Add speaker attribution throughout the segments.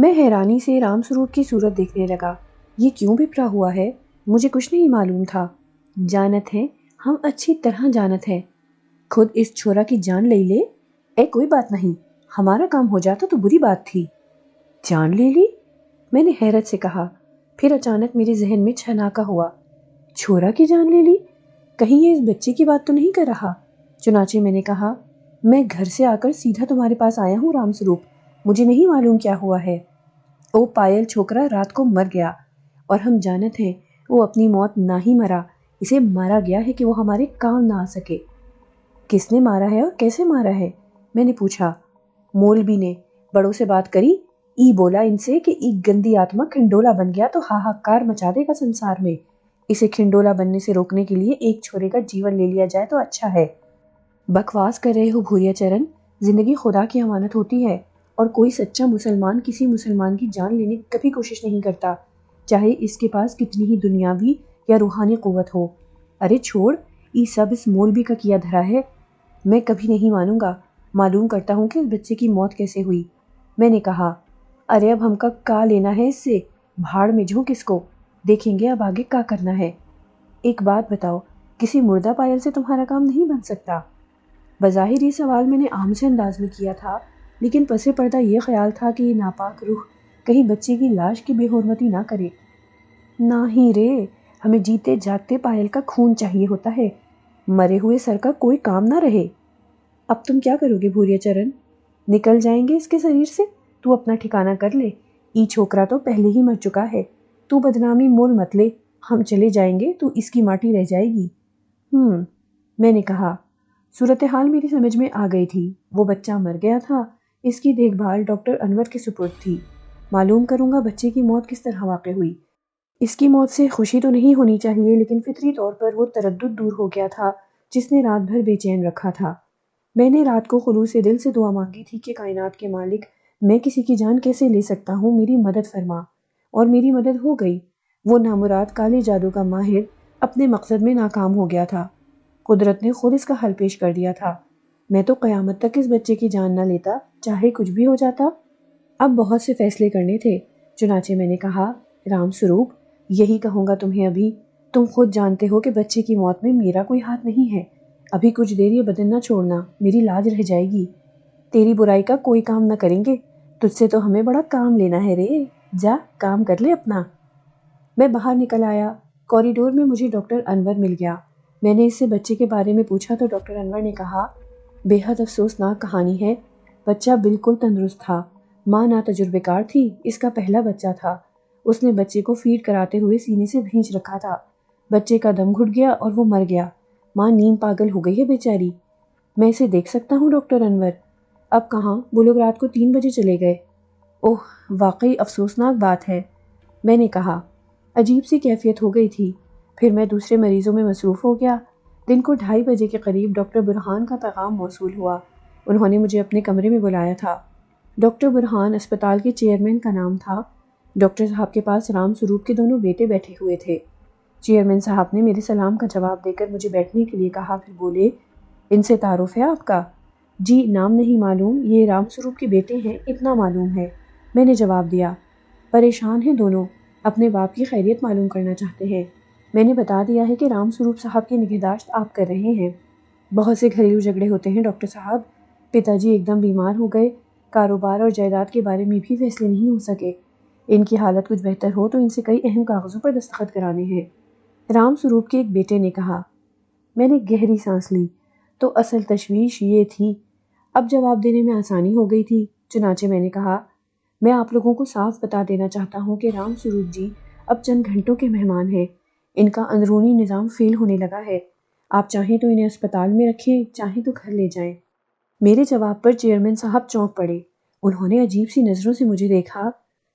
Speaker 1: میں حیرانی سے رام سروپ کی صورت دیکھنے لگا۔ یہ کیوں بپرا ہوا ہے؟ مجھے کچھ نہیں معلوم تھا۔ جانت ہے، ہم اچھی طرح جانت ہیں۔ خود اس چھورا کی جان لے لے؟ کوئی بات نہیں، ہمارا کام ہو جاتا تو بری بات تھی۔ جان لے لی؟ میں نے حیرت سے کہا۔ پھر اچانک میرے ذہن میں چھناکا ہوا۔ چھورا کی جان لے لی؟ کہیں یہ اس بچے کی بات تو نہیں کر رہا؟ چنانچہ میں نے کہا، میں گھر سے آ کر سیدھا تمہارے پاس آیا ہوں رام سروپ، مجھے نہیں معلوم کیا ہوا ہے۔ او پائل چھوکرا رات کو مر گیا، اور ہم جانت ہیں وہ اپنی موت نہ ہی مرا، اسے مارا گیا ہے کہ وہ ہمارے کام نہ آ سکے۔ کس نے مارا ہے اور کیسے مارا ہے؟ میں نے پوچھا۔ مولوی نے بڑوں سے بات کری، ای بولا ان سے کہ ایک گندی آتما کھنڈولا بن گیا تو ہاہاکار مچا دے گا سنسار میں، اسے کھنڈولا بننے سے روکنے کے لیے ایک چھورے کا جیون لے لیا جائے تو اچھا ہے۔ بکواس کر رہے ہو بھوریا چرن، زندگی خدا کی امانت ہوتی ہے، اور کوئی سچا مسلمان کسی مسلمان کی جان لینے کی کبھی کوشش نہیں کرتا، چاہے اس کے پاس کتنی ہی دنیاوی یا روحانی قوت ہو۔ ارے چھوڑ، یہ سب اس مولوی کا کیا دھرا ہے، میں کبھی نہیں مانوں گا۔ معلوم کرتا ہوں کہ اس بچے کی موت کیسے ہوئی۔ میں نے کہا، ارے اب ہم کا لینا ہے اس سے، بھاڑ میں جھونک اس کو، دیکھیں گے اب آگے کیا کرنا ہے۔ ایک بات بتاؤ، کسی مردہ پائل سے تمہارا کام نہیں بن سکتا؟ بظاہر یہ سوال میں نے عام سے انداز میں کیا تھا، لیکن پس پردہ یہ خیال تھا کہ یہ ناپاک روح کہیں بچے کی لاش کی بے حرمتی نہ کرے۔ نہ ہی رے، ہمیں جیتے جاگتے پائل کا خون چاہیے ہوتا ہے، مرے ہوئے سر کا کوئی کام نہ رہے۔ اب تم کیا کرو گے بھوریا چرن؟ نکل جائیں گے اس کے شریر سے؟ تو اپنا ٹھکانہ کر لے، ای چھوکرا تو پہلے ہی مر چکا ہے، تو بدنامی مول مت لے، ہم چلے جائیں گے تو اس کی ماٹی رہ جائے گی۔ میں نے کہا۔ صورتحال میری سمجھ میں آ گئی تھی، وہ بچہ مر گیا تھا، اس کی دیکھ بھال ڈاکٹر انور کے سپرد تھی۔ معلوم کروں گا بچے کی موت کس طرح واقع ہوئی۔ اس کی موت سے خوشی تو نہیں ہونی چاہیے، لیکن فطری طور پر وہ تردد دور ہو گیا تھا جس نے رات بھر بے چین رکھا تھا۔ میں نے رات کو خلوص دل سے دعا مانگی تھی کہ کائنات کے مالک، میں کسی کی جان کیسے لے سکتا ہوں، میری مدد فرما، اور میری مدد ہو گئی۔ وہ نامراد کالے جادو کا ماہر اپنے مقصد میں ناکام ہو گیا تھا، قدرت نے خود اس کا حل پیش کر دیا تھا۔ میں تو قیامت تک اس بچے کی جان نہ لیتا، چاہے کچھ بھی ہو جاتا۔ اب بہت سے فیصلے کرنے تھے، چنانچہ میں نے کہا، رام سروپ، یہی کہوں گا تمہیں ابھی، تم خود جانتے ہو کہ بچے کی موت میں میرا کوئی ہاتھ نہیں ہے، ابھی کچھ دیر یہ بدن نہ چھوڑنا، میری لاج رہ جائے گی۔ تیری برائی کا کوئی کام نہ کریں گے، تجھ سے تو ہمیں بڑا کام لینا ہے رے، جا کام کر لے اپنا۔ میں باہر نکل آیا، کوریڈور میں مجھے ڈاکٹر انور مل گیا۔ میں نے اس سے بچے کے بارے میں پوچھا تو ڈاکٹر انور نے کہا، بے حد افسوسناک کہانی ہے، بچہ بالکل تندرست تھا، ماں نا تجربے کار تھی، اس کا پہلا بچہ تھا، اس نے بچے کو فیڈ کراتے ہوئے سینے سے بھینچ رکھا تھا، بچے کا دم گھٹ گیا اور وہ مر گیا، ماں نیم پاگل ہو گئی ہے بیچاری۔ میں اسے دیکھ سکتا ہوں ڈاکٹر انور؟ اب کہاں، وہ لوگ رات کو 3 بجے چلے گئے۔ اوہ، واقعی افسوسناک بات ہے، میں نے کہا۔ عجیب سی کیفیت ہو گئی تھی۔ پھر میں دوسرے مریضوں میں مصروف ہو گیا۔ دن کو 2:30 بجے کے قریب ڈاکٹر برہان کا پیغام موصول ہوا۔ انہوں نے مجھے اپنے کمرے میں بلایا تھا۔ ڈاکٹر برہان اسپتال کے چیئرمین کا نام تھا۔ ڈاکٹر صاحب کے پاس رام سروپ کے دونوں بیٹے بیٹھے ہوئے تھے۔ چیئرمین صاحب نے میرے سلام کا جواب دے کر مجھے بیٹھنے کے لیے کہا، پھر بولے، ان سے تعارف ہے آپ کا؟ جی، نام نہیں معلوم، یہ رام سروپ کے بیٹے ہیں، اتنا معلوم ہے، میں نے جواب دیا۔ پریشان ہیں دونوں، اپنے باپ کی خیریت معلوم کرنا چاہتے ہیں۔ میں نے بتا دیا ہے کہ رام سروپ صاحب کی نگہداشت آپ کر رہے ہیں۔ بہت سے گھریلو جھگڑے ہوتے ہیں ڈاکٹر صاحب، پتا جی ایک دم بیمار ہو گئے، کاروبار اور جائیداد کے بارے میں بھی فیصلے نہیں ہو سکے، ان کی حالت کچھ بہتر ہو تو ان سے کئی اہم کاغذوں پر دستخط کرانے ہیں، رام سروپ کے ایک بیٹے نے کہا۔ میں نے گہری سانس لی، تو اصل تشویش یہ تھی۔ اب جواب دینے میں آسانی ہو گئی تھی، چنانچہ میں نے کہا، میں آپ لوگوں کو صاف بتا دینا چاہتا ہوں کہ رام سروپ جی اب چند گھنٹوں کے مہمان ہیں، ان کا اندرونی نظام فیل ہونے لگا ہے، آپ چاہیں تو انہیں اسپتال میں رکھیں، چاہیں تو گھر لے جائیں۔ میرے جواب پر چیئرمین صاحب چونک پڑے، انہوں نے عجیب سی نظروں سے مجھے دیکھا۔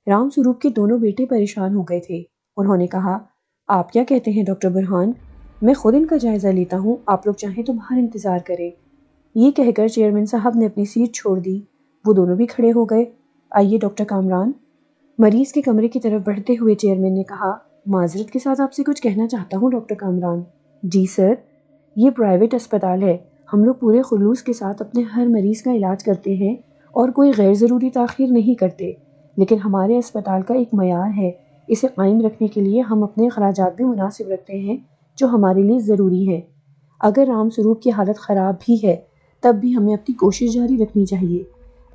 Speaker 1: رام سروپ کے دونوں بیٹے پریشان ہو گئے تھے، انہوں نے کہا، آپ کیا کہتے ہیں ڈاکٹر برہان؟ میں خود ان کا جائزہ لیتا ہوں، آپ لوگ چاہیں تو باہر انتظار کریں۔ یہ کہہ کر چیئرمین صاحب نے اپنی سیٹ چھوڑ دی، وہ دونوں بھی کھڑے ہو گئے۔ آئیے ڈاکٹر کامران، مریض کے کمرے کی طرف بڑھتے ہوئے چیئرمین نے کہا، معذرت کے ساتھ آپ سے کچھ کہنا چاہتا ہوں ڈاکٹر کامران۔ جی سر، یہ پرائیویٹ اسپتال ہے، ہم لوگ پورے خلوص کے ساتھ اپنے ہر مریض کا علاج کرتے ہیں اور کوئی غیر ضروری تاخیر نہیں کرتے، لیکن ہمارے اسپتال کا ایک معیار ہے، اسے قائم رکھنے کے لیے ہم اپنے اخراجات بھی مناسب رکھتے ہیں جو ہمارے لیے ضروری ہے۔ اگر رام سروپ کی حالت خراب بھی ہے تب بھی ہمیں اپنی کوشش جاری رکھنی چاہیے۔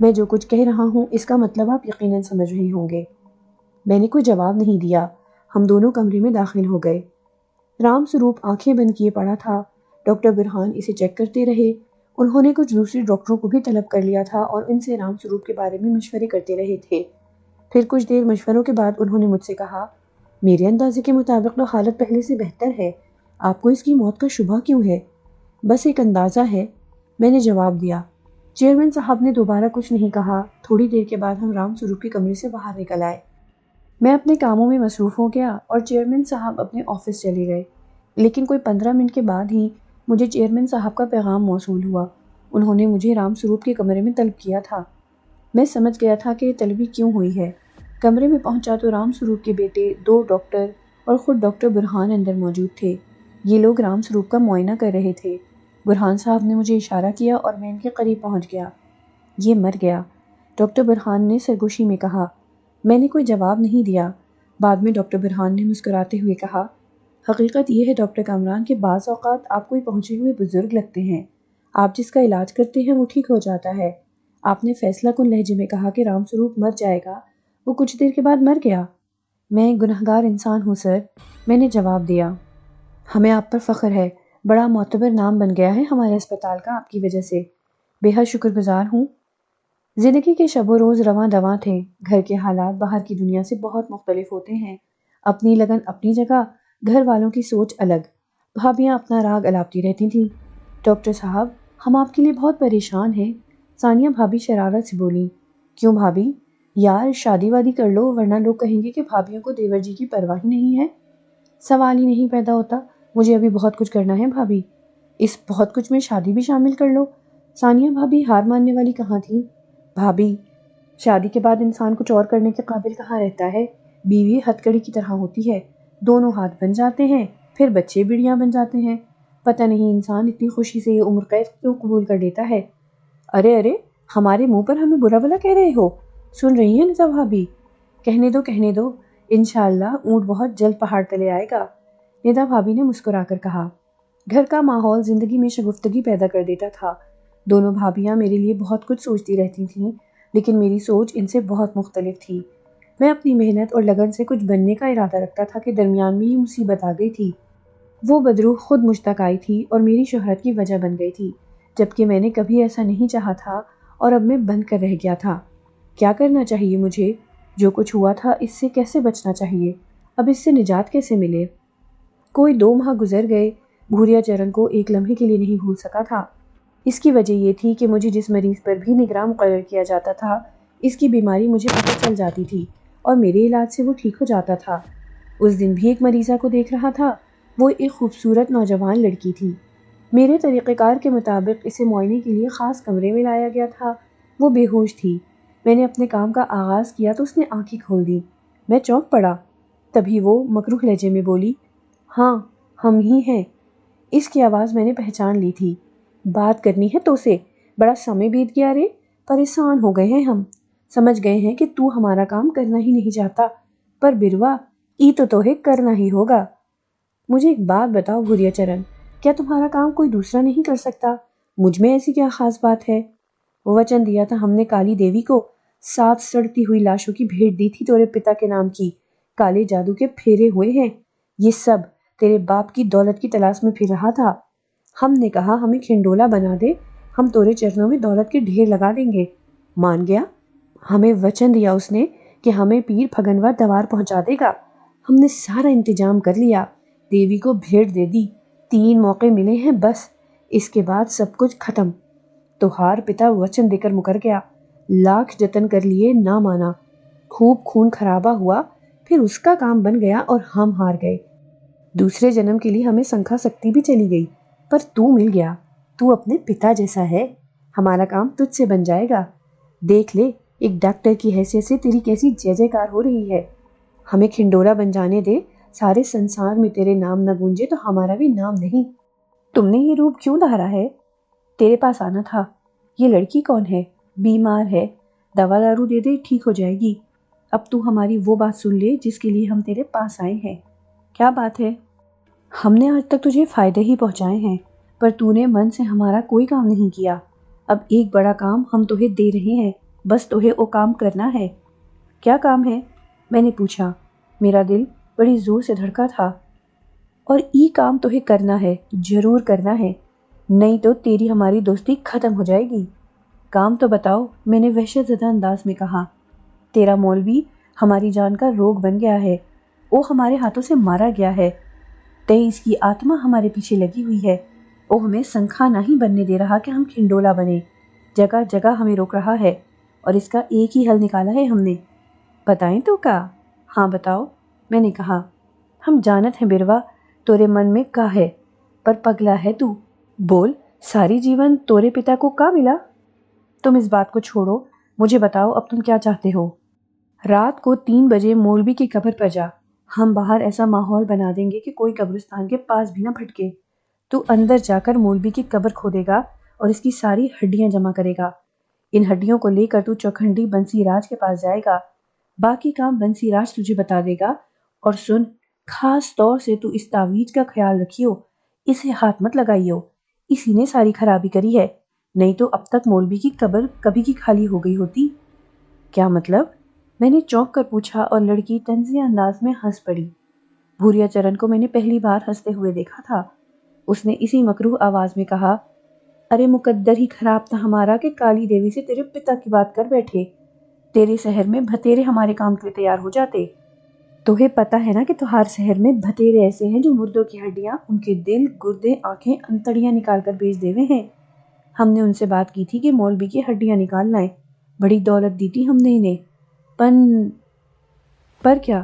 Speaker 1: میں جو کچھ کہہ رہا ہوں اس کا مطلب آپ یقیناً سمجھ رہے ہوں گے۔ میں نے کوئی جواب نہیں دیا۔ ہم دونوں کمرے میں داخل ہو گئے۔ رام سروپ آنکھیں بند کیے پڑا تھا۔ ڈاکٹر برہان اسے چیک کرتے رہے۔ انہوں نے کچھ دوسرے ڈاکٹروں کو بھی طلب کر لیا تھا اور ان سے رام سروپ کے بارے میں مشورے کرتے رہے تھے۔ پھر کچھ دیر مشوروں کے بعد انہوں نے مجھ سے کہا، میرے اندازے کے مطابق تو حالت پہلے سے بہتر ہے، آپ کو اس کی موت کا شبہ کیوں ہے؟ بس ایک اندازہ ہے، میں نے جواب دیا۔ چیئرمین صاحب نے دوبارہ کچھ نہیں کہا۔ تھوڑی دیر کے بعد ہم رام سروپ کے کمرے سے باہر نکل آئے۔ میں اپنے کاموں میں مصروف ہو گیا اور چیئرمین صاحب اپنے آفس چلے گئے، لیکن کوئی 15 منٹ کے بعد ہی مجھے چیئرمین صاحب کا پیغام موصول ہوا۔ انہوں نے مجھے رام سروپ کے کمرے میں طلب کیا تھا۔ میں سمجھ گیا تھا کہ یہ طلبی کیوں ہوئی ہے۔ کمرے میں پہنچا تو رام سروپ کے بیٹے، 2 ڈاکٹر اور خود ڈاکٹر برہان اندر موجود تھے۔ یہ لوگ رام سروپ کا معائنہ کر رہے تھے۔ برہان صاحب نے مجھے اشارہ کیا اور میں ان کے قریب پہنچ گیا۔ یہ مر گیا، ڈاکٹر برہان نے سرگوشی میں کہا۔ میں نے کوئی جواب نہیں دیا۔ بعد میں ڈاکٹر برہان نے مسکراتے ہوئے کہا، حقیقت یہ ہے ڈاکٹر کامران کہ بعض اوقات آپ کوئی پہنچے ہوئے بزرگ لگتے ہیں، آپ جس کا علاج کرتے ہیں وہ ٹھیک ہو جاتا ہے۔ آپ نے فیصلہ کن لہجے میں کہا کہ رام سروپ مر جائے گا، وہ کچھ دیر کے بعد مر گیا۔ میں ایک گنہگار انسان ہوں سر، میں نے جواب دیا۔ ہمیں آپ پر فخر ہے، بڑا معتبر نام بن گیا ہے ہمارے اسپتال کا آپ کی وجہ سے، بے حد شکر گزار ہوں۔ زندگی کے شب و روز رواں دواں تھے۔ گھر کے حالات باہر کی دنیا سے بہت مختلف ہوتے ہیں۔ اپنی لگن اپنی جگہ، گھر والوں کی سوچ الگ۔ بھابیاں اپنا راگ الاپتی رہتی تھیں۔ ڈاکٹر صاحب، ہم آپ کے لیے بہت پریشان ہیں، ثانیہ بھابی شرارت سے بولی۔ کیوں بھابی؟ یار شادی وادی کر لو ورنہ لوگ کہیں گے کہ بھابیوں کو دیور جی کی پرواہ ہی نہیں ہے۔ سوال ہی نہیں پیدا ہوتا، مجھے ابھی بہت کچھ کرنا ہے بھابی۔ اس بہت کچھ میں شادی بھی شامل کر لو۔ ثانیہ بھابی ہار ماننے والی کہاں تھی؟ بھابی، شادی کے بعد انسان کچھ اور کرنے کے قابل کہاں رہتا ہے؟ بیوی ہتکڑی کی طرح ہوتی ہے، دونوں ہاتھ بن جاتے ہیں، پھر بچے بڑیاں بن جاتے ہیں۔ پتہ نہیں انسان اتنی خوشی سے یہ عمر قید کیوں قبول کر لیتا ہے۔ ارے ارے، ہمارے منہ پر ہمیں برا بلا کہہ رہے ہو؟ سن رہی ہیں ندا بھابی؟ کہنے دو، انشاءاللہ اونٹ بہت جلد پہاڑ تلے آئے گا، ندا بھابی نے مسکرا کر کہا۔ گھر کا ماحول زندگی میں شگفتگی پیدا کر دیتا تھا۔ دونوں بھابیاں میرے لیے بہت کچھ سوچتی رہتی تھیں، لیکن میری سوچ ان سے بہت مختلف تھی۔ میں اپنی محنت اور لگن سے کچھ بننے کا ارادہ رکھتا تھا کہ درمیان میں یہ مصیبت آ گئی تھی۔ وہ بدروح خود مجھ تک آئی تھی اور میری شہرت کی وجہ بن گئی تھی، جبکہ میں نے کبھی ایسا نہیں چاہا تھا اور اب میں بند کر رہ گیا تھا۔ کیا کرنا چاہیے مجھے؟ جو کچھ ہوا تھا اس سے کیسے بچنا چاہیے؟ اب اس سے نجات کیسے ملے؟ کوئی 2 ماہ گزر گئے، بھوریا چرن کو ایک لمحے کے لیے نہیں بھول سکا تھا۔ اس کی وجہ یہ تھی کہ مجھے جس مریض پر بھی نگراں مقرر کیا جاتا تھا، اس کی بیماری مجھے پتہ چل جاتی تھی اور میرے علاج سے وہ ٹھیک ہو جاتا تھا۔ اس دن بھی ایک مریضہ کو دیکھ رہا تھا، وہ ایک خوبصورت نوجوان لڑکی تھی۔ میرے طریقہ کار کے مطابق اسے معائنے کے لیے خاص کمرے میں لایا گیا تھا۔ وہ بے ہوش تھی۔ میں نے اپنے کام کا آغاز کیا تو اس نے آنکھیں کھول دیں۔ میں چونک پڑا۔ تبھی وہ مکروہ لہجے میں بولی، ہاں ہم ہی ہیں۔ اس کی آواز میں نے پہچان لی تھی۔ بات کرنی ہے تو سے، بڑا سمے بیت گیا رے، پریشان ہو گئے ہیں ہم، سمجھ گئے ہیں کہ تو ہمارا کام کرنا ہی نہیں چاہتا، پر بروا ای تو توہے کرنا ہی ہوگا۔ مجھے ایک بات بتاؤ بھوریا چرن، کیا تمہارا کام کوئی دوسرا نہیں کر سکتا؟ مجھ میں ایسی کیا خاص بات ہے؟ وچن دیا تھا ہم نے کالی دیوی کو، 7 سڑتی ہوئی لاشوں کی بھیٹ دی تھی تیرے پتا کے نام کی، کالے جادو کے پھیرے ہوئے ہیں، یہ سب تیرے باپ کی دولت کی تلاش میں پھر رہا تھا۔ ہم نے کہا ہمیں کھنڈولا بنا دے، ہم تورے چرنوں میں دولت کے ڈھیر لگا دیں گے۔ مان گیا؟ ہمیں وچن دیا اس نے کہ ہمیں پیر پھگنوا دوار پہنچا دے گا۔ ہم نے سارا انتظام کر لیا، دیوی کو بھیٹ دے دی، 3 موقع ملے ہیں بس، اس کے بعد سب کچھ ختم۔ تو ہار پتا وچن دے کر مکر گیا، لاکھ جتن کر لیے نہ مانا، خوب خون خرابہ ہوا، پھر اس کا کام بن گیا اور ہم ہار گئے۔ دوسرے جنم کے لیے ہمیں سنکھا سکتی بھی چلی گئی، پر تو مل گیا، تو اپنے پتا جیسا ہے، ہمارا کام تجھ سے بن جائے گا۔ دیکھ لے ایک ڈاکٹر کی حیثیت سے تیری کیسی جے جے کار ہو رہی ہے۔ ہمیں کھنڈولا بن جانے دے، سارے سنسار میں تیرے نام نہ گونجے تو ہمارا بھی نام نہیں۔ تم نے یہ روپ کیوں دھارا ہے؟ تیرے پاس آنا تھا۔ یہ لڑکی کون ہے؟ بیمار ہے، دوا دارو دے دے ٹھیک ہو جائے گی۔ اب تو ہماری وہ بات سن لے جس کے لیے ہم تیرے پاس آئے ہیں۔ کیا بات ہے؟ ہم نے آج تک تجھے فائدے ہی پہنچائے ہیں، پر تو نے من سے ہمارا کوئی کام نہیں کیا۔ اب ایک بڑا کام ہم تمہیں دے رہے ہیں، بس تمہیں وہ کام کرنا ہے۔ کیا کام ہے؟ میں نے پوچھا۔ میرا دل بڑی زور سے دھڑکا تھا۔ اور یہ کام تمہیں کرنا ہے، ضرور کرنا ہے، نہیں تو تیری ہماری دوستی ختم ہو جائے گی۔ کام تو بتاؤ، میں نے وحشت زدہ انداز میں کہا۔ تیرا مولوی ہماری جان کا روگ بن گیا ہے، وہ ہمارے ہاتھوں سے مارا گیا ہے، اس کی آتما ہمارے پیچھے لگی ہوئی ہے، وہ ہمیں سنکھا نہیں بننے دے رہا کہ ہم کھنڈولا بنے، جگہ جگہ ہمیں روک رہا ہے، اور اس کا ایک ہی حل نکالا ہے ہم نے۔ بتائیں تو کا؟ ہاں بتاؤ، میں نے کہا۔ ہم جانت ہیں بیروا تورے من میں کا ہے، پر پگلا ہے تو، بول ساری جیون تورے پتا کو کا ملا؟ تم اس بات کو چھوڑو، مجھے بتاؤ اب تم کیا چاہتے ہو؟ رات کو 3 بجے مولوی کی قبر پر جا، ہم باہر ایسا ماحول بنا دیں گے کہ کوئی قبرستان کے پاس بھی نہ پھٹکے۔ تو اندر جا کر مولوی کی قبر کھودے گا اور اس کی ساری ہڈیاں جمع کرے گا۔ ان ہڈیوں کو لے کر تو چوکھنڈی بنسی راج کے پاس جائے گا، باقی کام بنسی راج تجھے بتا دے گا۔ اور سن، خاص طور سے تو اس تعویذ کا خیال رکھیو، اسے ہاتھ مت لگائیو، اسی نے ساری خرابی کری ہے، نہیں تو اب تک مولوی کی قبر کبھی کی خالی ہو گئی ہوتی۔ کیا مطلب؟ میں نے چونک کر پوچھا اور لڑکی طنزیہ انداز میں ہنس پڑی۔ بھوریا چرن کو میں نے پہلی بار ہنستے ہوئے دیکھا تھا۔ اس نے اسی مکروہ آواز میں کہا، ارے مقدر ہی خراب تھا ہمارا کہ کالی دیوی سے تیرے پتا کی بات کر بیٹھے، تیرے شہر میں بھتیرے ہمارے کام کے لیے تیار ہو جاتے۔ تمہیں پتا ہے نا کہ تمہار شہر میں بھتیرے ایسے ہیں جو مردوں کی ہڈیاں، ان کے دل، گردے، آنکھیں، انتڑیاں نکال کر بیچ دیوے ہیں۔ ہم نے ان سے بات کی تھی کہ مولوی کی ہڈیاں نکال لائیں، بڑی دولت دی تھی ہم نے انہیں، پر کیا؟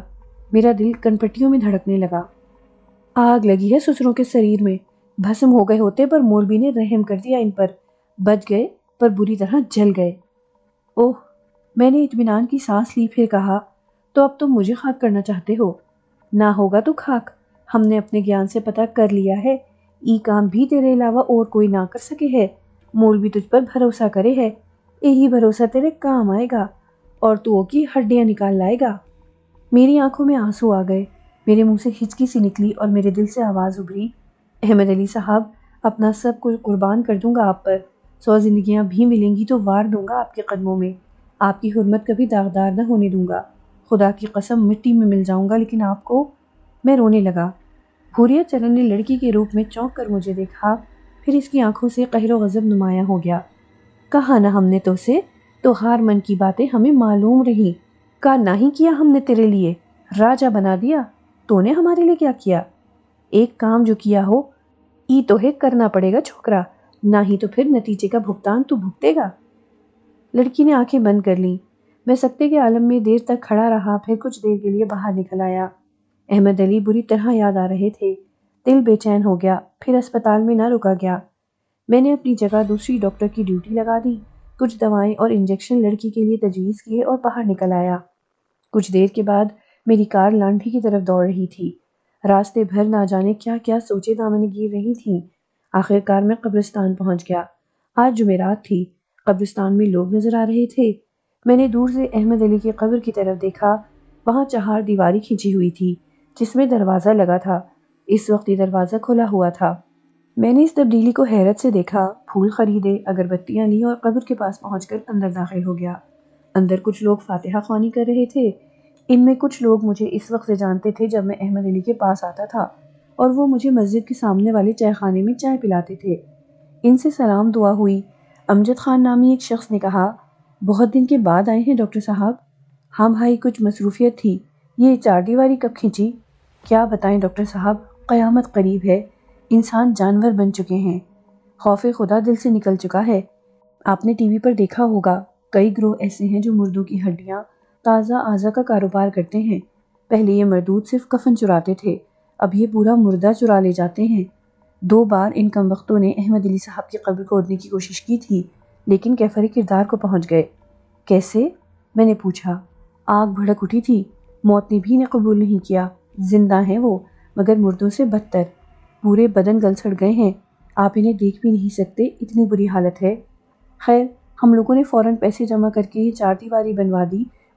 Speaker 1: میرا دل کنپٹیوں میں دھڑکنے لگا۔ آگ لگی ہے سسروں کے شریر میں، بھسم ہو گئے ہوتے، پر مولوی نے رحم کر دیا ان پر، بچ گئے پر بری طرح جل گئے۔ اوہ! میں نے اطمینان کی سانس لی، پھر کہا، تو اب تم مجھے خاک کرنا چاہتے ہو؟ نہ ہوگا تو خاک، ہم نے اپنے گیان سے پتہ کر لیا ہے، ای کام بھی تیرے علاوہ اور کوئی نہ کر سکے ہے، مولوی تجھ پر بھروسہ کرے ہے، یہی بھروسہ تیرے کام آئے گا، اور تو وہ کی ہڈیاں نکال لائے گا۔ میری آنکھوں میں آنسو آ گئے، میرے منہ سے ہچکی سی نکلی اور میرے دل سے آواز ابھری، احمد علی صاحب، اپنا سب کچھ قربان کر دوں گا آپ پر، 100 زندگیاں بھی ملیں گی تو وار دوں گا آپ کے قدموں میں، آپ کی حرمت کبھی داغدار نہ ہونے دوں گا، خدا کی قسم مٹی میں مل جاؤں گا لیکن آپ کو۔ میں رونے لگا۔ بھوریا چرن نے لڑکی کے روپ میں چونک کر مجھے دیکھا، پھر اس کی آنکھوں سے قہر و غضب نمایاں ہو گیا۔ کہا نہ ہم نے تو سے، تو ہار من کی باتیں ہمیں معلوم رہیں، کا نہ ہی کیا ہم نے تیرے لیے، راجہ بنا دیا، تو نے ہمارے لیے کیا کیا؟ ایک کام جو کیا ہو، ای تو ہے کرنا پڑے گا چھوکرا، نہ ہی تو پھر نتیجے کا بھگتان تو بھگتے گا۔ لڑکی نے آنکھیں بند کر لیں۔ میں سکتے کے عالم میں دیر تک کھڑا رہا، پھر کچھ دیر کے لیے باہر نکل آیا۔ احمد علی بری طرح یاد آ رہے تھے، دل بے چین ہو گیا، پھر اسپتال میں نہ رکا گیا۔ میں نے اپنی جگہ دوسری ڈاکٹر کی ڈیوٹی لگا دی، کچھ دوائیں اور انجیکشن لڑکی کے لیے تجویز کیے اور باہر نکل آیا۔ کچھ دیر کے بعد میری کار لانڈھی کی طرف دوڑ رہی تھی، راستے بھر نہ جانے کیا کیا سوچے دامن گیر رہی تھیں۔ آخر کار میں قبرستان پہنچ گیا۔ آج جمعرات تھی، قبرستان میں لوگ نظر آ رہے تھے۔ میں نے دور سے احمد علی کی قبر کی طرف دیکھا، وہاں چہار دیواری کھینچی ہوئی تھی جس میں دروازہ لگا تھا، اس وقت یہ دروازہ کھلا ہوا تھا۔ میں نے اس تبدیلی کو حیرت سے دیکھا، پھول خریدے، اگربتیاں لی اور قبر کے پاس پہنچ کر اندر داخل ہو گیا۔ اندر کچھ لوگ فاتحہ خوانی کر رہے تھے، ان میں کچھ لوگ مجھے اس وقت سے جانتے تھے جب میں احمد علی کے پاس آتا تھا اور وہ مجھے مسجد کے سامنے والے چائے خانے میں چائے پلاتے تھے۔ ان سے سلام دعا ہوئی۔ امجد خان نامی ایک شخص نے کہا، بہت دن کے بعد آئے ہیں ڈاکٹر صاحب؟ ہاں بھائی، کچھ مصروفیت تھی۔ یہ 4 دیواری کب کھینچی؟ کیا بتائیں ڈاکٹر صاحب، قیامت قریب ہے، انسان جانور بن چکے ہیں، خوف خدا دل سے نکل چکا ہے۔ آپ نے ٹی وی پر دیکھا ہوگا، کئی گروہ ایسے ہیں جو مردوں کی ہڈیاں، تازہ اعضا کا کاروبار کرتے ہیں۔ پہلے یہ مردود صرف کفن چراتے تھے، اب یہ پورا مردہ چرا لے جاتے ہیں۔ 2 بار ان کم وقتوں نے احمد علی صاحب کی قبر کھودنے کی کوشش کی تھی، لیکن کیفر کردار کو پہنچ گئے۔ کیسے؟ میں نے پوچھا۔ آگ بھڑک اٹھی تھی، موت نے بھی انہیں قبول نہیں کیا، زندہ ہیں وہ، مگر مردوں سے بدتر، پورے بدن گل سڑ گئے ہیں، آپ انہیں دیکھ بھی نہیں سکتے، اتنی بری حالت ہے۔ خیر، ہم لوگوں نے فوراً پیسے جمع کر کے یہ 4 دیواری بنوا دی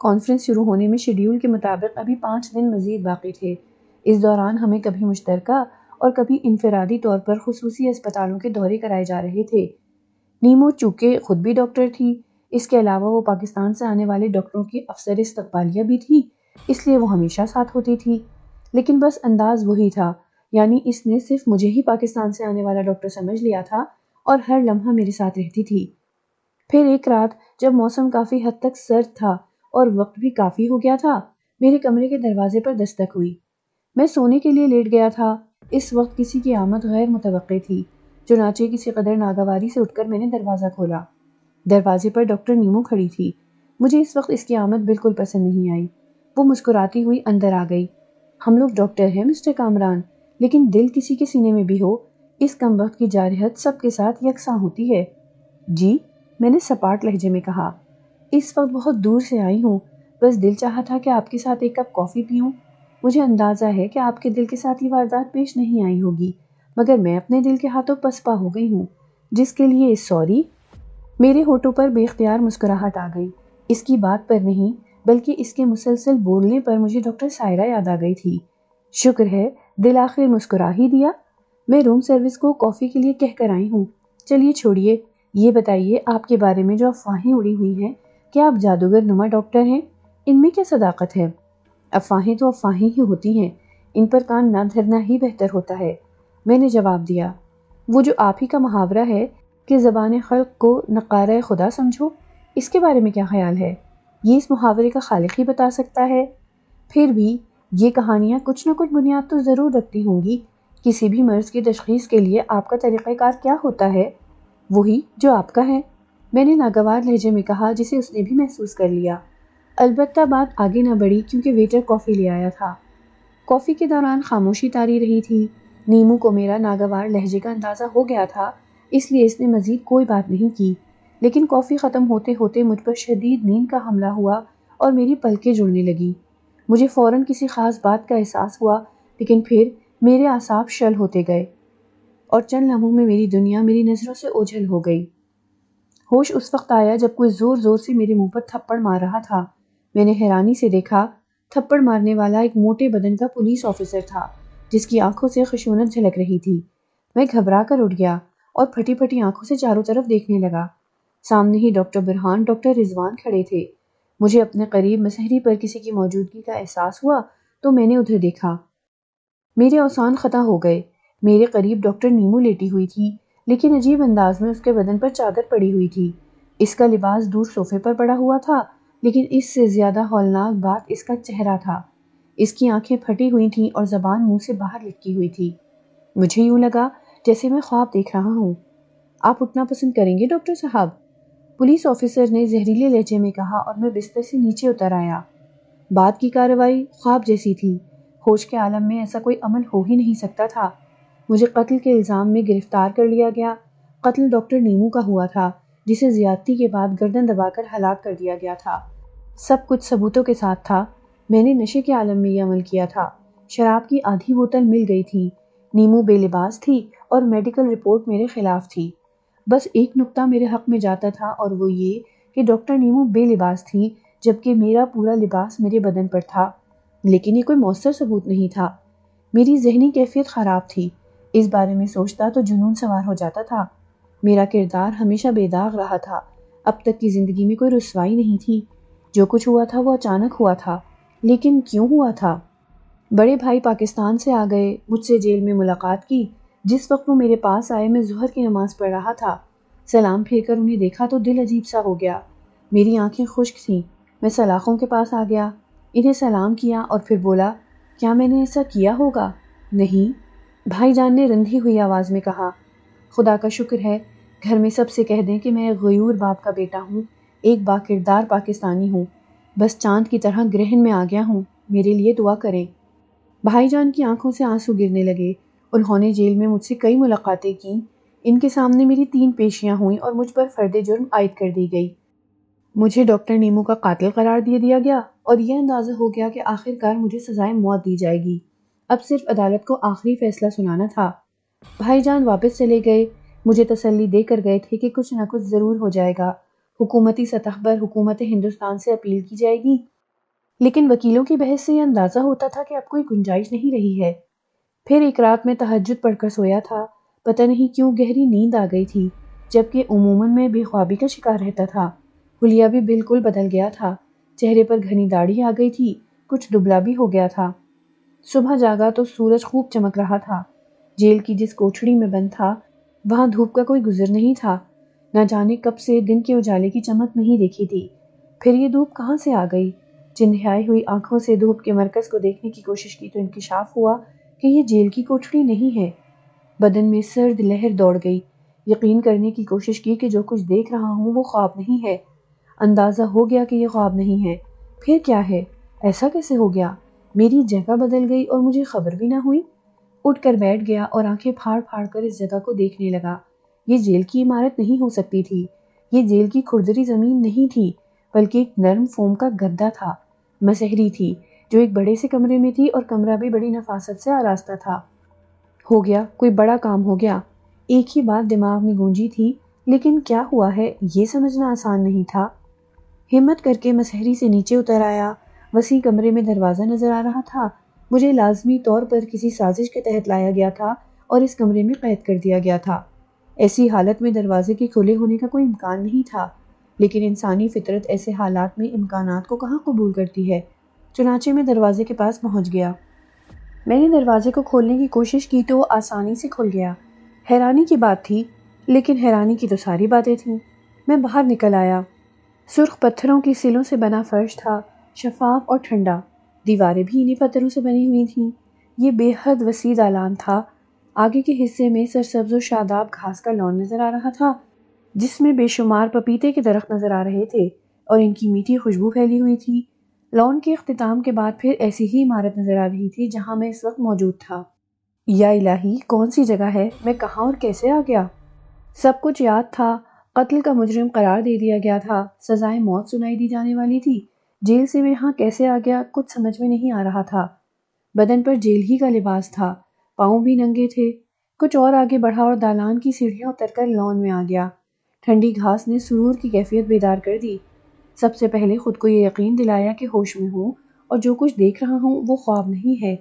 Speaker 1: کانفرنس شروع ہونے میں شیڈیول کے مطابق ابھی 5 دن مزید باقی تھے۔ اس دوران ہمیں کبھی مشترکہ اور کبھی انفرادی طور پر خصوصی اسپتالوں کے دورے کرائے جا رہے تھے۔ نیمو چونکہ خود بھی ڈاکٹر تھی، اس کے علاوہ وہ پاکستان سے آنے والے ڈاکٹروں کی افسر استقبالیہ بھی تھی، اس لیے وہ ہمیشہ ساتھ ہوتی تھی۔ لیکن بس انداز وہی تھا، یعنی اس نے صرف مجھے ہی پاکستان سے آنے والا ڈاکٹر سمجھ لیا تھا اور ہر لمحہ میرے ساتھ رہتی تھی۔ پھر ایک رات جب موسم کافی حد تک سرد تھا اور وقت بھی کافی ہو گیا تھا، میرے کمرے کے دروازے پر دستک ہوئی۔ میں سونے کے لیے لیٹ گیا تھا۔ اس وقت کسی کی آمد غیر متوقع تھی، چنانچہ کسی قدر ناگواری سے اٹھ کر میں نے دروازہ کھولا۔ دروازے پر ڈاکٹر نیمو کھڑی تھی۔ مجھے اس وقت اس کی آمد بالکل پسند نہیں آئی۔ وہ مسکراتی ہوئی اندر آ گئی۔ ہم لوگ ڈاکٹر ہیں مسٹر کامران، لیکن دل کسی کے سینے میں بھی ہو، اس کم وقت کی جارحیت سب کے ساتھ یکساں ہوتی ہے۔ جی، میں نے سپاٹ لہجے میں کہا۔ اس وقت بہت دور سے آئی ہوں، بس دل چاہا تھا کہ آپ کے ساتھ ایک کپ کافی پیوں۔ مجھے اندازہ ہے کہ آپ کے دل کے ساتھ یہ واردات پیش نہیں آئی ہوگی، مگر میں اپنے دل کے ہاتھوں پسپا ہو گئی ہوں، جس کے لیے سوری۔ میرے ہونٹوں پر بے اختیار مسکراہٹ آ گئی۔ اس کی بات پر نہیں، بلکہ اس کے مسلسل بولنے پر مجھے ڈاکٹر سائرہ یاد آ گئی تھی۔ شکر ہے دل آخر مسکرا ہی دیا۔ میں روم سروس کو کافی کے لیے کہہ کر آئی ہوں۔ چلیے چھوڑیے، یہ بتائیے آپ کے بارے میں جو افواہیں اڑی ہوئی ہیں کہ آپ جادوگر نما ڈاکٹر ہیں، ان میں کیا صداقت ہے؟ افواہیں تو افواہیں ہی ہوتی ہیں، ان پر کان نہ دھرنا ہی بہتر ہوتا ہے، میں نے جواب دیا۔ وہ جو آپ ہی کا محاورہ ہے کہ زبان خلق کو نقارہ خدا سمجھو، اس کے بارے میں کیا خیال ہے؟ یہ اس محاورے کا خالق ہی بتا سکتا ہے۔ پھر بھی یہ کہانیاں کچھ نہ کچھ بنیاد تو ضرور رکھتی ہوں گی۔ کسی بھی مرض کی تشخیص کے لیے آپ کا طریقہ کار کیا ہوتا ہے؟ وہی جو آپ کا ہے، میں نے ناگوار لہجے میں کہا، جسے اس نے بھی محسوس کر لیا۔ البتہ بات آگے نہ بڑھی کیونکہ ویٹر کافی لے آیا تھا۔ کافی کے دوران خاموشی طاری رہی تھی۔ نیمو کو میرا ناگوار لہجے کا اندازہ ہو گیا تھا، اس لیے اس نے مزید کوئی بات نہیں کی، لیکن کافی ختم ہوتے ہوتے مجھ پر شدید نیند کا حملہ ہوا اور میری پلکیں جڑنے لگیں۔ مجھے فوراً کسی خاص بات کا احساس ہوا، لیکن پھر میرے اعصاب شل ہوتے گئے اور چند لمحوں میں میری دنیا میری نظروں سے اوجھل ہو گئی۔ ہوش اس وقت آیا جب کوئی زور زور سے میرے منہ پر تھپڑ مار رہا تھا۔ میں نے حیرانی سے دیکھا، تھپڑ مارنے والا ایک موٹے بدن کا پولیس آفیسر تھا، جس کی آنکھوں سے خشونت جھلک رہی تھی۔ میں گھبرا کر اٹھ گیا اور پھٹی پھٹی آنکھوں سے چاروں طرف دیکھنے لگا۔ سامنے ہی ڈاکٹر برہان، ڈاکٹر رضوان کھڑے تھے۔ مجھے اپنے قریب مسحری پر کسی کی موجودگی کا احساس ہوا تو میں نے ادھر دیکھا۔ میرے اوسان خطا ہو گئے۔ میرے قریب ڈاکٹر نیمو لیٹی ہوئی تھی، لیکن عجیب انداز میں اس کے بدن پر چادر پڑی ہوئی تھی۔ اس کا لباس دور صوفے پر پڑا ہوا تھا، لیکن اس سے زیادہ ہولناک بات اس کا چہرہ تھا۔ اس کی آنکھیں پھٹی ہوئی تھیں اور زبان منہ سے باہر لٹکی ہوئی تھی۔ مجھے یوں لگا جیسے میں خواب دیکھ رہا ہوں۔ آپ اٹھنا پسند کریں گے ڈاکٹر صاحب؟ پولیس آفیسر نے زہریلے لہجے میں کہا اور میں بستر سے نیچے اتر آیا۔ بات کی کارروائی خواب جیسی تھی۔ ہوش کے عالم میں ایسا کوئی عمل ہو ہی نہیں سکتا تھا۔ مجھے قتل کے الزام میں گرفتار کر لیا گیا۔ قتل ڈاکٹر نیمو کا ہوا تھا، جسے زیادتی کے بعد گردن دبا کر ہلاک کر دیا گیا تھا۔ سب کچھ ثبوتوں کے ساتھ تھا۔ میں نے نشے کے عالم میں یہ عمل کیا تھا۔ شراب کی آدھی بوتل مل گئی تھی۔ نیمو بے لباس تھی اور میڈیکل رپورٹ میرے خلاف تھی۔ بس ایک نکتہ میرے حق میں جاتا تھا اور وہ یہ کہ ڈاکٹر نیمو بے لباس تھی، جبکہ میرا پورا لباس میرے بدن پر تھا۔ لیکن یہ کوئی مؤثر ثبوت نہیں تھا۔ میری ذہنی کیفیت خراب تھی۔ اس بارے میں سوچتا تو جنون سوار ہو جاتا تھا۔ میرا کردار ہمیشہ بے داغ رہا تھا۔ اب تک کی زندگی میں کوئی رسوائی نہیں تھی۔ جو کچھ ہوا تھا وہ اچانک ہوا تھا، لیکن کیوں ہوا تھا؟ بڑے بھائی پاکستان سے آ گئے، مجھ سے جیل میں ملاقات کی۔ جس وقت وہ میرے پاس آئے میں ظہر کی نماز پڑھ رہا تھا۔ سلام پھیر کر انہیں دیکھا تو دل عجیب سا ہو گیا۔ میری آنکھیں خشک تھیں۔ میں سلاخوں کے پاس آ گیا، انہیں سلام کیا اور پھر بولا، کیا میں نے ایسا کیا ہوگا؟ نہیں، بھائی جان نے رندھی ہوئی آواز میں کہا۔ خدا کا شکر ہے، گھر میں سب سے کہہ دیں کہ میں ایک غیور باپ کا بیٹا ہوں، ایک باکردار پاکستانی ہوں، بس چاند کی طرح گرہن میں آ گیا ہوں، میرے لیے دعا کریں۔ بھائی جان کی آنکھوں سے آنسو گرنے لگے۔ انہوں نے جیل میں مجھ سے کئی ملاقاتیں کیں۔ ان کے سامنے میری 3 پیشیاں ہوئیں اور مجھ پر فرد جرم عائد کر دی گئی۔ مجھے ڈاکٹر نیمو کا قاتل قرار دیا گیا اور یہ اندازہ ہو گیا کہ آخر کار مجھے سزائے موت دی جائے گی۔ اب صرف عدالت کو آخری فیصلہ سنانا تھا۔ بھائی جان واپس چلے گئے، مجھے تسلی دے کر گئے تھے کہ کچھ نہ کچھ ضرور ہو جائے گا۔ حکومتی سطح پر حکومت ہندوستان سے اپیل کی جائے گی، لیکن وکیلوں کی بحث سے یہ اندازہ ہوتا تھا کہ اب کوئی گنجائش نہیں رہی ہے۔ پھر ایک رات میں تہجد پڑھ کر سویا تھا، پتہ نہیں کیوں گہری نیند آ گئی تھی، جبکہ عموماً میں بے خوابی کا شکار رہتا تھا۔ حلیہ بھی بالکل بدل گیا تھا، چہرے پر گھنی داڑھی آ گئی تھی، کچھ دبلا بھی ہو گیا تھا۔ صبح جاگا تو سورج خوب چمک رہا تھا۔ جیل کی جس کوٹھڑی میں بند تھا وہاں دھوپ کا کوئی گزر نہیں تھا، نہ جانے کب سے دن کے اجالے کی چمک نہیں دیکھی تھی۔ پھر یہ دھوپ کہاں سے آ گئی؟ چندھیائی ہوئی آنکھوں سے دھوپ کے مرکز کو دیکھنے کی کوشش کی تو انکشاف ہوا کہ یہ جیل کی کوٹھڑی نہیں ہے۔ بدن میں سرد لہر دوڑ گئی، یقین کرنے کی کوشش کی کہ جو کچھ دیکھ رہا ہوں وہ خواب نہیں ہے۔ اندازہ ہو گیا کہ یہ خواب نہیں ہے، پھر کیا ہے؟ ایسا کیسے ہو گیا؟ میری جگہ بدل گئی اور مجھے خبر بھی نہ ہوئی؟ اٹھ کر بیٹھ گیا اور آنکھیں پھاڑ پھاڑ کر اس جگہ کو دیکھنے لگا۔ یہ جیل کی عمارت نہیں ہو سکتی تھی، یہ جیل کی کھردری زمین نہیں تھی، بلکہ ایک نرم فوم کا گدا تھا۔ مسہری تھی جو ایک بڑے سے کمرے میں تھی اور کمرہ بھی بڑی نفاست سے آراستہ تھا۔ ہو گیا، کوئی بڑا کام ہو گیا، ایک ہی بات دماغ میں گونجی تھی، لیکن کیا ہوا ہے یہ سمجھنا آسان نہیں تھا۔ ہمت کر کے مسہری سے نیچے اتر آیا۔ وسیع کمرے میں دروازہ نظر آ رہا تھا۔ مجھے لازمی طور پر کسی سازش کے تحت لایا گیا تھا اور اس کمرے میں قید کر دیا گیا تھا۔ ایسی حالت میں دروازے کے کھلے ہونے کا کوئی امکان نہیں تھا، لیکن انسانی فطرت ایسے حالات میں امکانات کو کہاں قبول کرتی ہے۔ چنانچہ میں دروازے کے پاس پہنچ گیا۔ میں نے دروازے کو کھولنے کی کوشش کی تو وہ آسانی سے کھل گیا۔ حیرانی کی بات تھی، لیکن حیرانی کی تو ساری باتیں تھیں۔ میں باہر نکل آیا۔ سرخ پتھروں کی سلوں سے بنا فرش تھا، شفاف اور ٹھنڈا۔ دیواریں بھی انہی پتھروں سے بنی ہوئی تھیں۔ یہ بے حد وسیع دالان تھا۔ آگے کے حصے میں سرسبز و شاداب گھاس کا لان نظر آ رہا تھا، جس میں بے شمار پپیتے کے درخت نظر آ رہے تھے اور ان کی میٹھی خوشبو پھیلی ہوئی تھی۔ لان کے اختتام کے بعد پھر ایسی ہی عمارت نظر آ رہی تھی جہاں میں اس وقت موجود تھا۔ یا الہی، کون سی جگہ ہے؟ میں کہاں اور کیسے آ گیا؟ سب کچھ یاد تھا۔ قتل کا مجرم قرار دے دیا گیا تھا، سزائے موت سنائی دی جانے والی تھی۔ جیل سے میں یہاں کیسے آ گیا کچھ سمجھ میں نہیں آ رہا تھا۔ بدن پر جیل ہی کا لباس تھا، پاؤں بھی ننگے تھے۔ کچھ اور آگے بڑھا اور دالان کی سیڑھیاں اتر کر لان میں آ گیا۔ ٹھنڈی گھاس نے سرور کی کیفیت بیدار کر دی۔ سب سے پہلے خود کو یہ یقین دلایا کہ ہوش میں ہوں اور جو کچھ دیکھ رہا ہوں وہ خواب نہیں ہے۔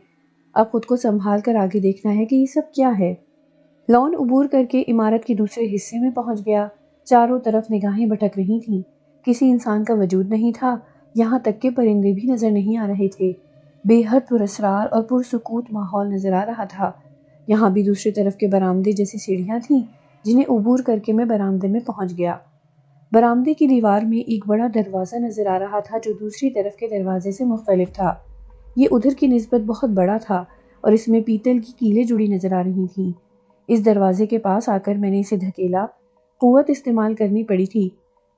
Speaker 1: اب خود کو سنبھال کر آگے دیکھنا ہے کہ یہ سب کیا ہے۔ لان عبور کر کے عمارت کے دوسرے حصے میں پہنچ گیا۔ چاروں طرف نگاہیں بھٹک رہی تھیں، کسی انسان کا وجود نہیں تھا، یہاں تک کہ پرندے بھی نظر نہیں آ رہے تھے۔ بے حد پراسرار اور پرسکوت ماحول نظر آ رہا تھا۔ یہاں بھی دوسری طرف کے برآمدے جیسی سیڑھیاں تھیں جنہیں عبور کر کے میں برآمدے میں پہنچ گیا۔ برآمدے کی دیوار میں ایک بڑا دروازہ نظر آ رہا تھا جو دوسری طرف کے دروازے سے مختلف تھا۔ یہ ادھر کی نسبت بہت بڑا تھا اور اس میں پیتل کی کیلیں جڑی نظر آ رہی تھیں۔ اس دروازے کے پاس آ کر میں نے اسے دھکیلا۔ قوت استعمال کرنی پڑی تھی۔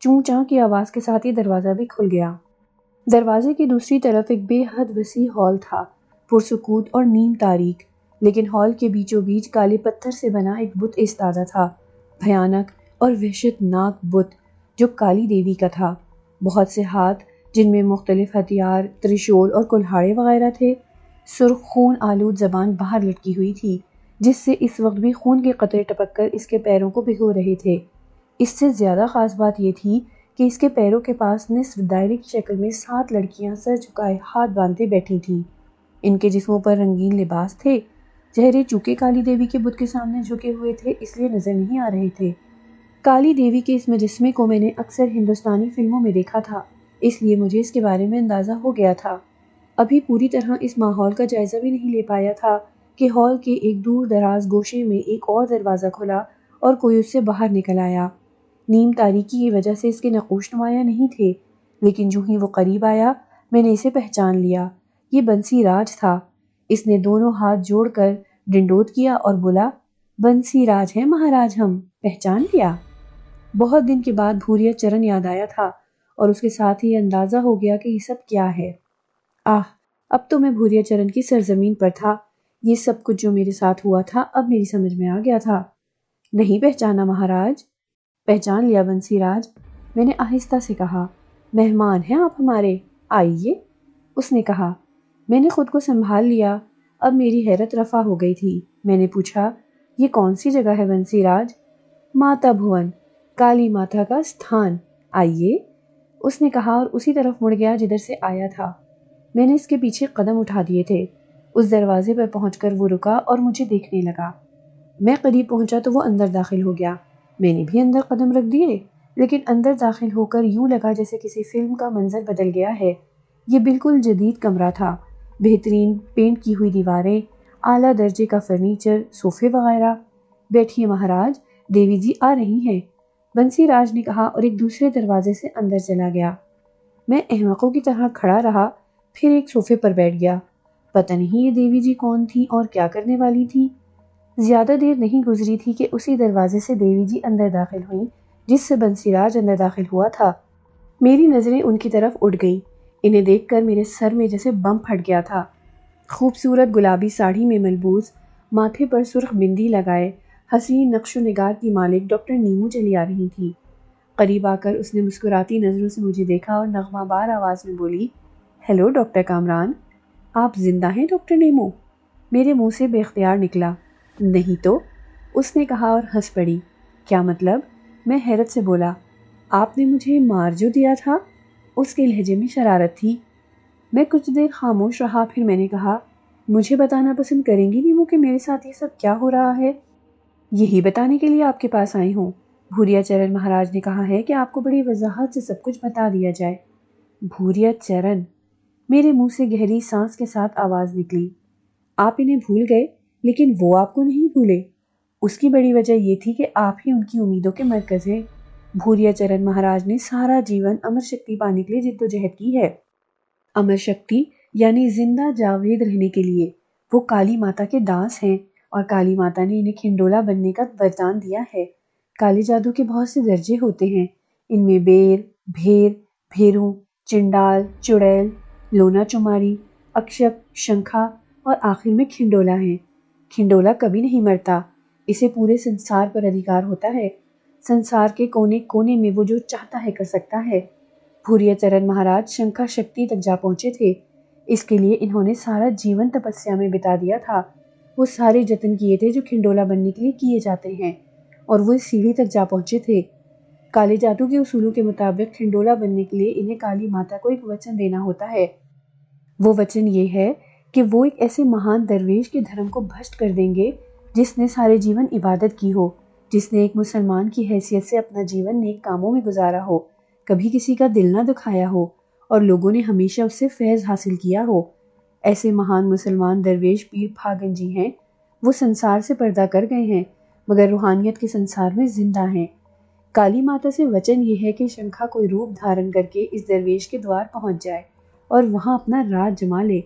Speaker 1: چوں چاں کی آواز کے ساتھ یہ دروازہ بھی کھل گیا۔ دروازے کی دوسری طرف ایک بے حد وسیع ہال تھا، پرسکوت اور نیم تاریک، لیکن ہال کے بیچوں بیچ کالے پتھر سے بنا ایک بت ایستادہ تھا، بھیانک اور وحشت ناک بت جو کالی دیوی کا تھا۔ بہت سے ہاتھ جن میں مختلف ہتھیار، ترشول اور کلہاڑے وغیرہ تھے۔ سرخ خون آلود زبان باہر لٹکی ہوئی تھی جس سے اس وقت بھی خون کے قطرے ٹپک کر اس کے پیروں کو بھگو رہے تھے۔ اس سے زیادہ خاص بات یہ تھی کہ اس کے پیروں کے پاس نصف دائرے کی شکل میں 7 لڑکیاں سر جھکائے ہاتھ باندھے بیٹھی تھیں۔ ان کے جسموں پر رنگین لباس تھے، چہرے چونکہ کالی دیوی کے بت کے سامنے جھکے ہوئے تھے اس لیے نظر نہیں آ رہے تھے۔ کالی دیوی کے اس مجسمے کو میں نے اکثر ہندوستانی فلموں میں دیکھا تھا، اس لیے مجھے اس کے بارے میں اندازہ ہو گیا تھا۔ ابھی پوری طرح اس ماحول کا جائزہ بھی نہیں لے پایا تھا کہ ہال کے ایک دور دراز گوشے میں ایک اور دروازہ کھلا اور کوئی اس سے باہر نکل آیا۔ نیم تاریکی کی وجہ سے اس کے نقوش نمایاں نہیں تھے، لیکن جو ہی وہ قریب آیا میں نے اسے پہچان لیا۔ یہ بنسی راج تھا۔ اس نے دونوں ہاتھ جوڑ کر ڈنڈوت کیا اور بولا، بنسی راج ہے مہاراج، ہم پہچان لیا۔ بہت دن کے بعد بھوریا چرن یاد آیا تھا اور اس کے ساتھ ہی اندازہ ہو گیا کہ یہ سب کیا ہے۔ اب تو میں بھوریا چرن کی سرزمین پر تھا۔ یہ سب کچھ جو میرے ساتھ ہوا تھا اب میری سمجھ میں آ گیا تھا۔ نہیں پہچانا مہاراج؟ پہچان لیا بنسی راج، میں نے آہستہ سے کہا۔ مہمان ہیں آپ ہمارے، آئیے، اس نے کہا۔ میں نے خود کو سنبھال لیا، اب میری حیرت رفع ہو گئی تھی۔ میں نے پوچھا، یہ کون سی جگہ ہے بنسی راج؟ ماتا بھون، کالی ماتا کا استھان، آئیے، اس نے کہا اور اسی طرف مڑ گیا جدھر سے آیا تھا۔ میں نے اس کے پیچھے قدم اٹھا دیے تھے۔ اس دروازے پر پہنچ کر وہ رکا اور مجھے دیکھنے لگا۔ میں قریب پہنچا تو وہ اندر داخل ہو گیا۔ میں نے بھی اندر قدم رکھ دیے، لیکن اندر داخل ہو کر یوں لگا جیسے کسی فلم کا منظر بدل گیا ہے۔ یہ بالکل جدید کمرہ تھا، بہترین پینٹ کی ہوئی دیواریں، اعلیٰ درجے کا فرنیچر، صوفے وغیرہ۔ بیٹھیے مہاراج، دیوی جی آ رہی ہیں، بنسی راج نے کہا اور ایک دوسرے دروازے سے اندر چلا گیا۔ میں احمقوں کی طرح کھڑا رہا، پھر ایک صوفے پر بیٹھ گیا۔ پتہ نہیں یہ دیوی جی کون تھی اور کیا کرنے والی تھی۔ زیادہ دیر نہیں گزری تھی کہ اسی دروازے سے دیوی جی اندر داخل ہوئیں جس سے بنسی راج اندر داخل ہوا تھا۔ میری نظریں ان کی طرف اٹھ گئیں۔ انہیں دیکھ کر میرے سر میں جیسے بم پھٹ گیا تھا۔ خوبصورت گلابی ساڑھی میں ملبوس، ماتھے پر سرخ بندی لگائے، حسین نقش و نگار کی مالک ڈاکٹر نیمو چلی آ رہی تھی۔ قریب آ کر اس نے مسکراتی نظروں سے مجھے دیکھا اور نغمہ بار آواز میں بولی، ہیلو ڈاکٹر کامران، آپ زندہ ہیں ڈاکٹر نیمو؟ میرے منہ سے بے اختیار نکلا، نہیں تو، اس نے کہا اور ہنس پڑی۔ کیا مطلب؟ میں حیرت سے بولا، آپ نے مجھے مار جو دیا تھا؟ اس کے لہجے میں شرارت تھی۔ میں کچھ دیر خاموش رہا، پھر میں نے کہا، مجھے بتانا پسند کریں گی نیمو کہ میرے ساتھ یہ سب کیا ہو رہا ہے؟ یہی بتانے کے لیے آپ کے پاس آئی ہوں۔ بھوریا چرن مہاراج نے کہا ہے کہ آپ کو بڑی وضاحت سے سب کچھ بتا دیا جائے۔ بھوریا چرن؟ میرے منہ سے گہری سانس کے ساتھ آواز نکلی۔ آپ انہیں بھول گئے، لیکن وہ آپ کو نہیں بھولے۔ اس کی بڑی وجہ یہ تھی کہ آپ ہی ان کی امیدوں کے مرکز ہیں۔ بھوریا چرن مہاراج نے سارا جیون امر شکتی پانے کے لیے جدوجہد کی ہے۔ امر شکتی یعنی زندہ جاوید رہنے کے لیے۔ وہ کالی ماتا کے داس ہیں اور کالی ماتا نے انہیں کھنڈولا بننے کا وردان دیا ہے۔ کالے جادو کے بہت سے درجے ہوتے ہیں، ان میں بیر، بھیر، بھیروں، چنڈال، چڑیل، لونا چماری، اکشپ، شنکھا اور آخر میں کھنڈولا ہے۔ کھنڈولا کبھی نہیں مرتا، اسے پورے سنسار پر ادھیکار ہوتا ہے۔ سنسار کے کونے کونے میں وہ جو چاہتا ہے کر سکتا ہے۔ بھوریا چرن مہاراج شنکھا شکتی تک جا پہنچے تھے۔ اس کے لیے انہوں نے سارا جیون تپسیا میں بتا دیا تھا۔ وہ سارے جتن کیے تھے جو کھنڈولا بننے کے لیے کیے جاتے ہیں، اور وہ اس سیڑھی تک جا پہنچے تھے۔ کالے جادو کے اصولوں کے مطابق کھنڈولا بننے کے لیے انہیں کالی ماتا کو ایک وچن دینا ہوتا ہے۔ وہ وچن یہ ہے کہ وہ ایک ایسے مہان درویش کے دھرم کو بھسٹ کر دیں گے جس نے سارے جیون عبادت کی ہو، جس نے ایک مسلمان کی حیثیت سے اپنا جیون نیک کاموں میں گزارا ہو، کبھی کسی کا دل نہ دکھایا ہو اور لوگوں نے ہمیشہ اس سے فیض حاصل کیا ہو۔ ایسے مہان مسلمان درویش پیر پھاگن جی ہیں۔ وہ سنسار سے پردہ کر گئے ہیں مگر روحانیت کے سنسار میں زندہ ہیں۔ کالی ماتا سے وچن یہ ہے کہ شنکھا کوئی روپ دھارن کر کے اس درویش کے دوار پہنچ جائے اور وہاں اپنا راج جما لے۔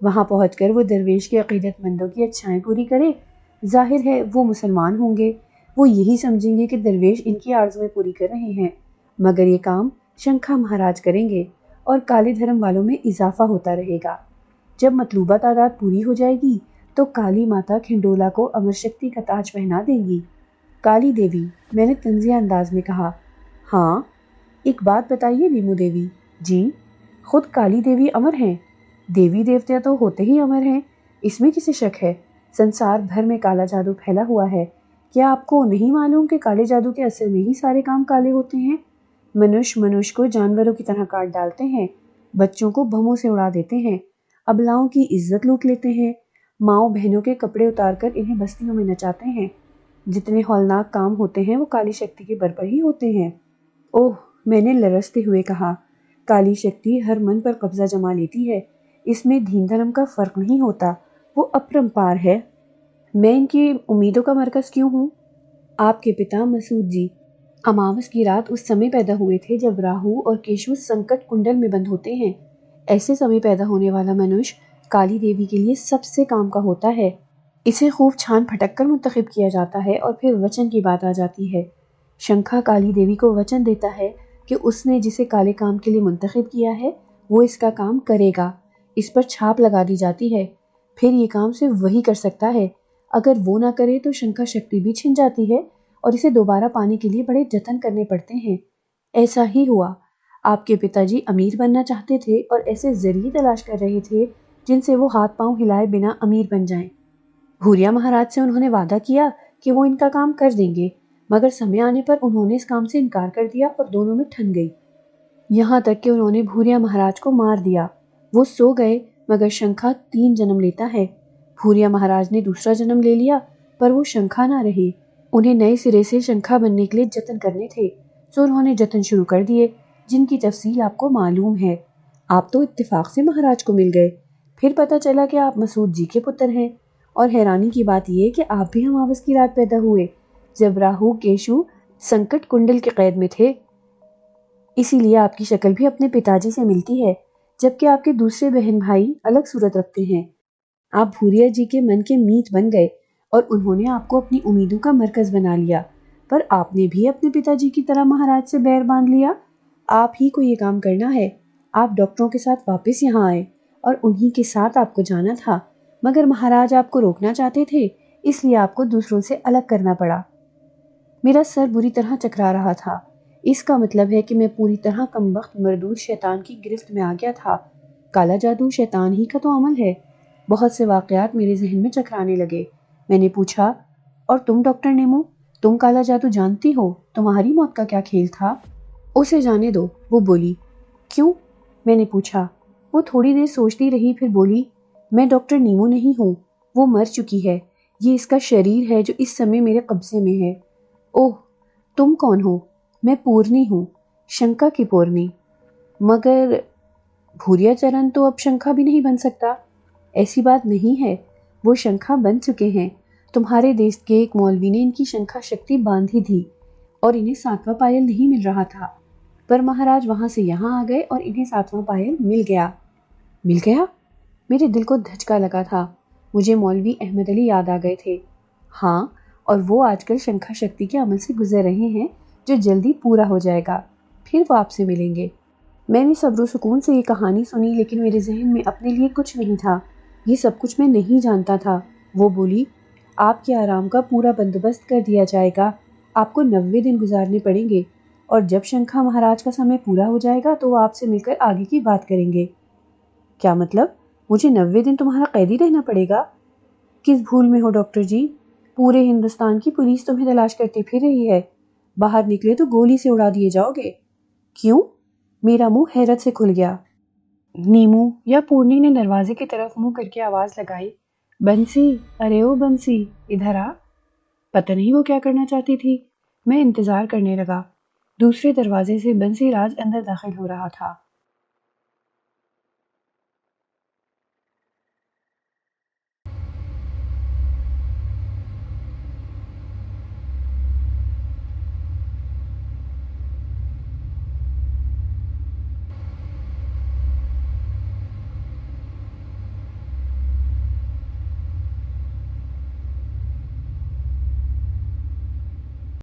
Speaker 1: وہاں پہنچ کر وہ درویش کے عقیدت مندوں کی اچھائیں پوری کرے۔ ظاہر ہے وہ مسلمان ہوں گے، وہ یہی سمجھیں گے کہ درویش ان کی آرزویں پوری کر رہے ہیں، مگر یہ کام شنکھا مہاراج کریں گے اور کالے دھرم والوں میں اضافہ ہوتا رہے گا۔ جب مطلوبہ تعداد پوری ہو جائے گی تو کالی ماتا کھنڈولا کو امر شکتی کا تاج پہنا دیں گی۔ کالی دیوی، میں نے طنزیہ انداز میں کہا۔ ہاں، ایک بات بتائیے نیمو دیوی جی، خود کالی دیوی امر ہیں؟ دیوی دیوتا تو ہوتے ہی امر ہیں، اس میں کسے شک ہے؟ سنسار بھر میں کالا جادو پھیلا ہوا ہے، کیا آپ کو نہیں معلوم کہ کالے جادو کے اثر میں ہی سارے کام کالے ہوتے ہیں؟ منوش کو جانوروں کی طرح کاٹ ڈالتے ہیں، بچوں کو بموں سے اڑا دیتے ہیں، ابلاؤں کی عزت لوٹ لیتے ہیں، ماؤں بہنوں کے کپڑے اتار کر انہیں بستیوں میں نچاتے ہیں۔ جتنے ہولناک کام ہوتے ہیں وہ کالی شکتی کے بر پر ہی ہوتے ہیں۔ اوہ، میں نے لرزتے ہوئے کہا، کالی شکتی ہر من پر قبضہ جما لیتی ہے، اس میں دین دھرم کا فرق نہیں ہوتا، وہ اپرمپار ہے۔ میں ان کی امیدوں کا مرکز کیوں ہوں؟ آپ کے پتا مسعود جی اماوس کی رات اس سمے پیدا ہوئے تھے جب راہو اور کیشو سنکٹ کنڈل میں بند ہوتے ہیں۔ ایسے سمے پیدا ہونے والا منوش کالی دیوی کے لیے سب سے کام کا ہوتا ہے۔ اسے خوب چھان پھٹک کر منتخب کیا جاتا ہے اور پھر وچن کی بات آ جاتی ہے۔ شنکھا کالی دیوی کو وچن دیتا ہے کہ اس نے جسے کالے کام کے لیے منتخب کیا ہے وہ اس کا کام کرے گا۔ اس پر چھاپ لگا دی جاتی ہے، پھر یہ کام صرف وہی کر سکتا ہے۔ اگر وہ نہ کرے تو شنکھا شکتی بھی چھن جاتی ہے اور اسے دوبارہ پانے کے لیے بڑے جتن کرنے پڑتے ہیں۔ ایسا ہی ہوا۔ آپ کے پتا جی امیر بننا چاہتے تھے اور ایسے ذریعے تلاش کر رہے تھے جن سے وہ ہاتھ پاؤں ہلائے بنا امیر بن جائیں۔ بھوریا مہاراج سے انہوں نے وعدہ کیا کہ وہ ان کا کام کر دیں گے، مگر سمے آنے پر انہوں نے اس کام سے انکار کر دیا اور دونوں میں ٹھن گئی، یہاں تک کہ انہوں نے بھوریا مہاراج کو مار دیا۔ وہ سو گئے مگر شنکھا 3 جنم لیتا ہے۔ بھوریا مہاراج نے دوسرا جنم لے لیا پر وہ شنکھا نہ رہے۔ انہیں نئے سرے سے شنکھا بننے کے لیے جتن کرنے تھے، سو انہوں نے جتن شروع کر دیے جن کی تفصیل آپ کو معلوم ہے۔ آپ تو اتفاق سے مہاراج کو مل گئے، پھر پتہ چلا کہ آپ مسعود جی کے پتر ہیں، اور حیرانی کی بات یہ کہ آپ بھی اماوس کی رات پیدا ہوئے جب راہو کیشو سنکٹ کنڈل کے قید میں تھے، اسی لیے آپ کی شکل بھی اپنے پتا جی سے ملتی ہے، جبکہ آپ کے دوسرے بہن بھائی الگ صورت رکھتے ہیں۔ آپ بھوریا جی کے من کے میت بن گئے اور انہوں نے آپ کو اپنی امیدوں کا مرکز بنا لیا، پر آپ نے بھی اپنے پتا جی کی طرح مہاراج سے بیر باندھ لیا۔ آپ ہی کو یہ کام کرنا ہے۔ آپ ڈاکٹروں کے ساتھ واپس یہاں آئے اور انہی کے ساتھ آپ کو جانا تھا، مگر مہاراج آپ کو روکنا چاہتے تھے، اس لیے آپ کو دوسروں سے الگ کرنا پڑا۔ میرا سر بری طرح چکرا رہا تھا۔ اس کا مطلب ہے کہ میں پوری طرح کمبخت مردود شیطان کی گرفت میں آ گیا تھا۔ کالا جادو شیطان ہی کا تو عمل ہے۔ بہت سے واقعات میرے ذہن میں چکرانے لگے۔ میں نے پوچھا، اور تم ڈاکٹر نیمو، تم کالا جادو جانتی ہو؟ تمہاری موت کا کیا کھیل تھا؟ اسے جانے دو، وہ بولی۔ کیوں؟ میں نے پوچھا۔ وہ تھوڑی دیر سوچتی رہی، پھر بولی، میں ڈاکٹر نیمو نہیں ہوں، وہ مر چکی ہے، یہ اس کا شریر ہے جو اس سمے میرے قبضے میں ہے۔ اوہ، تم کون ہو؟ میں پورنی ہوں، شنکا کی پورنی۔ مگر بھوریا چرن تو اب شنکا بھی نہیں بن سکتا۔ ایسی بات نہیں ہے، وہ شنکا بن چکے ہیں۔ تمہارے دیش کے ایک مولوی نے ان کی شنکا شکتی باندھی تھی اور انہیں 7واں پائل نہیں مل رہا تھا، پر مہاراج وہاں سے یہاں آ گئے اور انہیں 7واں پائل مل گیا۔ مل گیا؟ میرے دل کو دھچکا لگا تھا۔ مجھے مولوی احمد علی یاد آ گئے تھے۔ ہاں، اور وہ آج کل شنکا شکتی کے عمل سے گزر رہے ہیں جو جلدی پورا ہو جائے گا، پھر وہ آپ سے ملیں گے۔ میں نے صبر و سکون سے یہ کہانی سنی، لیکن میرے ذہن میں اپنے لیے کچھ نہیں تھا۔ یہ سب کچھ میں نہیں جانتا تھا۔ وہ بولی، آپ کے آرام کا پورا بندوبست کر دیا جائے گا۔ آپ کو 90 دن گزارنے پڑیں گے، اور جب شنکھا مہاراج کا سمے پورا ہو جائے گا تو وہ آپ سے مل کر آگے کی بات کریں گے۔ کیا مطلب؟ مجھے 90 دن تمہارا قیدی رہنا پڑے گا؟ کس بھول میں ہو ڈاکٹر جی؟ پورے ہندوستان کی پولیس تمہیں تلاش کرتی پھر رہی ہے۔ باہر نکلے تو گولی سے اڑا دیے جاؤ گے۔ کیوں؟ میرا منہ حیرت سے کھل گیا۔ نیمو یا پورنی نے دروازے کی طرف منہ کر کے آواز لگائی، بنسی، ارے او بنسی، ادھر آ۔ پتہ نہیں وہ کیا کرنا چاہتی تھی۔ میں انتظار کرنے لگا۔ دوسرے دروازے سے بنسی راج اندر داخل ہو رہا تھا۔